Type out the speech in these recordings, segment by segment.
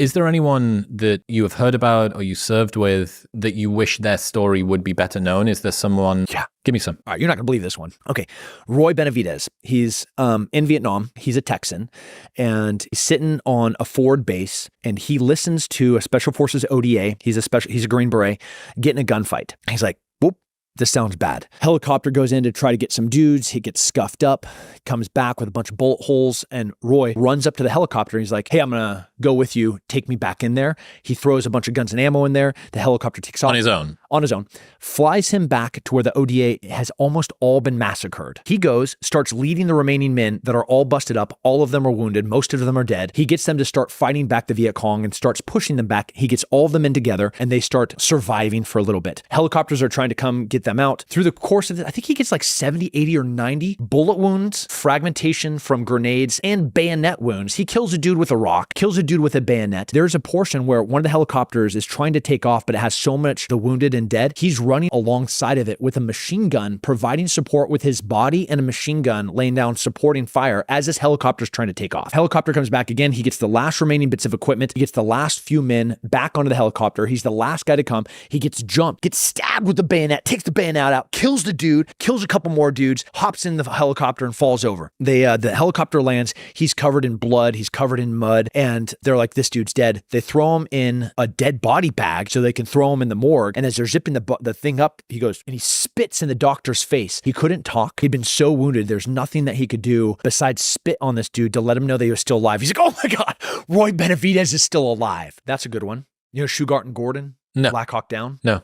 Is there anyone that you have heard about or you served with that you wish their story would be better known? Is there someone? Yeah. Give me some. All right, you're not going to believe this one. Okay. Roy Benavidez. He's in Vietnam. He's a Texan, and he's sitting on a forward base, and he listens to a Special Forces ODA. He's a Green Beret getting a gunfight. He's like, whoop. This sounds bad. Helicopter goes in to try to get some dudes. He gets scuffed up, comes back with a bunch of bullet holes, and Roy runs up to the helicopter. He's like, hey, I'm going to go with you. Take me back in there. He throws a bunch of guns and ammo in there. The helicopter takes off. On his own. On his own. Flies him back to where the ODA has almost all been massacred. He goes, starts leading the remaining men that are all busted up. All of them are wounded. Most of them are dead. He gets them to start fighting back the Viet Cong and starts pushing them back. He gets all of them in together, and they start surviving for a little bit. Helicopters are trying to come get them out. Through the course of it, I think he gets like 70, 80, or 90 bullet wounds, fragmentation from grenades, and bayonet wounds. He kills a dude with a rock, kills a dude with a bayonet. There's a portion where one of the helicopters is trying to take off, but it has so much the wounded and dead. He's running alongside of it with a machine gun, providing support with his body and a machine gun laying down supporting fire as this helicopter's trying to take off. Helicopter comes back again. He gets the last remaining bits of equipment. He gets the last few men back onto the helicopter. He's the last guy to come. He gets jumped, gets stabbed with the bayonet, takes the bayonet out, kills the dude, kills a couple more dudes, hops in the helicopter and falls over. The helicopter lands. He's covered in blood. He's covered in mud. And they're like, this dude's dead. They throw him in a dead body bag so they can throw him in the morgue. And as they're zipping the thing up, he goes and he spits in the doctor's face. He couldn't talk. He'd been so wounded. There's nothing that he could do besides spit on this dude to let him know that he was still alive. He's like, oh my God, Roy Benavidez is still alive. That's a good one. You know Shugart and Gordon? No. Black Hawk Down? No.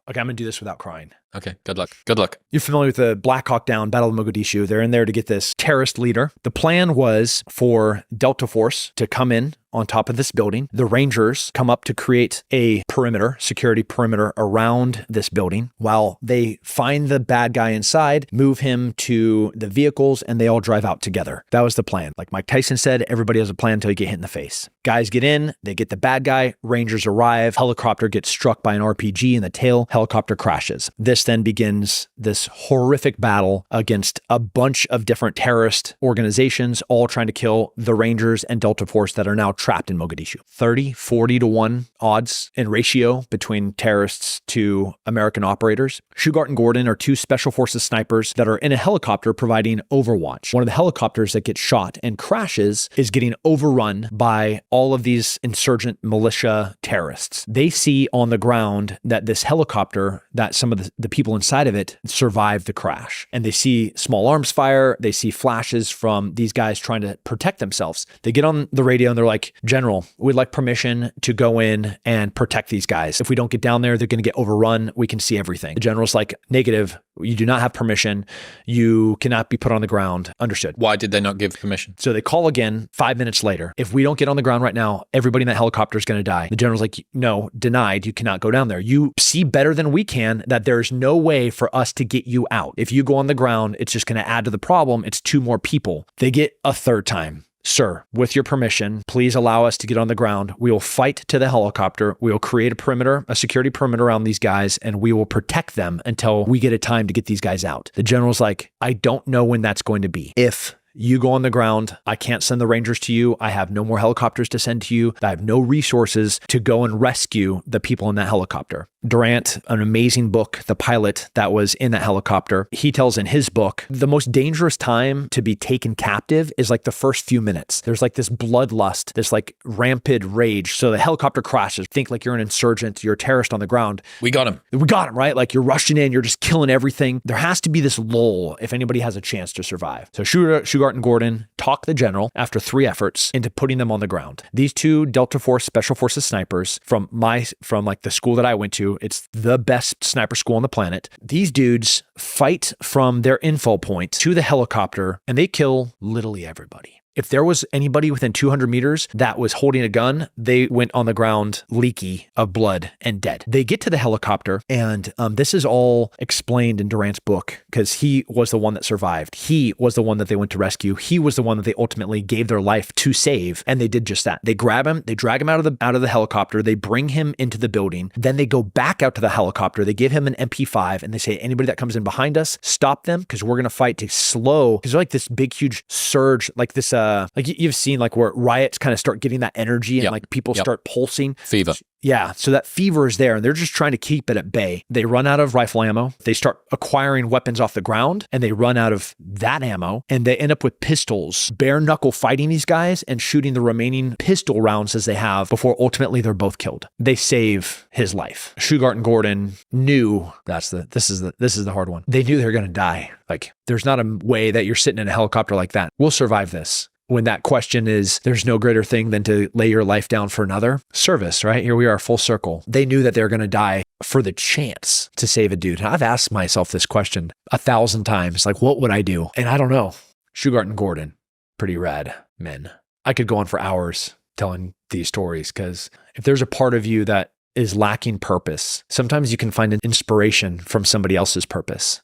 Okay, I'm going to do this without crying. Okay, good luck. Good luck. You're familiar with the Black Hawk Down, Battle of Mogadishu. They're in there to get this terrorist leader. The plan was for Delta Force to come in on top of this building. The Rangers come up to create a perimeter, security perimeter around this building while they find the bad guy inside, move him to the vehicles, and they all drive out together. That was the plan. Like Mike Tyson said, everybody has a plan until you get hit in the face. Guys get in, they get the bad guy, Rangers arrive, helicopter gets struck by an RPG in the tail, helicopter crashes. This then begins this horrific battle against a bunch of different terrorist organizations, all trying to kill the Rangers and Delta Force that are now trapped in Mogadishu. 30, 40 to 1 odds in ratio between terrorists to American operators. Shugart and Gordon are two Special Forces snipers that are in a helicopter providing overwatch. One of the helicopters that gets shot and crashes is getting overrun by all of these insurgent militia terrorists. They see on the ground that this helicopter, that some of the people inside of it survived the crash. And they see small arms fire. They see flashes from these guys trying to protect themselves. They get on the radio and they're like, General, we'd like permission to go in and protect these guys. If we don't get down there, they're going to get overrun. We can see everything. The general's like, negative. You do not have permission. You cannot be put on the ground. Understood. Why did they not give permission? So they call again 5 minutes later. If we don't get on the ground right now, everybody in that helicopter is going to die. The general's like, no, denied. You cannot go down there. You see better than we can that there's no way for us to get you out. If you go on the ground, it's just going to add to the problem. It's 2 more people. They get a third time. Sir, with your permission, please allow us to get on the ground. We will fight to the helicopter. We will create a perimeter, a security perimeter around these guys, and we will protect them until we get a time to get these guys out. The general's like, I don't know when that's going to be. If you go on the ground, I can't send the Rangers to you. I have no more helicopters to send to you. I have no resources to go and rescue the people in that helicopter. Durant, an amazing book, the pilot that was in that helicopter, he tells in his book, the most dangerous time to be taken captive is like the first few minutes. There's like this bloodlust, this like rampant rage. So the helicopter crashes. Think like you're an insurgent, you're a terrorist on the ground. We got him, right? Like you're rushing in, you're just killing everything. There has to be this lull if anybody has a chance to survive. So Shugart and Gordon talk the general after 3 efforts into putting them on the ground. These 2 Delta Force Special Forces snipers from like the school that I went to, it's the best sniper school on the planet. These dudes fight from their info point to the helicopter and they kill literally everybody. If there was anybody within 200 meters that was holding a gun, they went on the ground leaky of blood and dead. They get to the helicopter, and this is all explained in Durant's book because he was the one that survived. He was the one that they went to rescue. He was the one that they ultimately gave their life to save, and they did just that. They grab him, they drag him out of the helicopter, they bring him into the building, then they go back out to the helicopter, they give him an MP5, and they say, anybody that comes in behind us, stop them because we're going to fight to slow, because they're like this big, huge surge, like this like you've seen like where riots kind of start getting that energy and Yep. like people Yep. start pulsing. Fever. Yeah. So that fever is there and they're just trying to keep it at bay. They run out of rifle ammo. They start acquiring weapons off the ground and they run out of that ammo and they end up with pistols, bare knuckle fighting these guys and shooting the remaining pistol rounds as they have before ultimately they're both killed. They save his life. Shugart and Gordon knew this is the hard one. They knew they were going to die. Like there's not a way that you're sitting in a helicopter like that. We'll survive this. When that question is, there's no greater thing than to lay your life down for another. Service, right? Here we are, full circle. They knew that they were going to die for the chance to save a dude. And I've asked myself this question 1,000 times. Like, what would I do? And I don't know. Shugart and Gordon, pretty rad men. I could go on for hours telling these stories because if there's a part of you that is lacking purpose, sometimes you can find an inspiration from somebody else's purpose.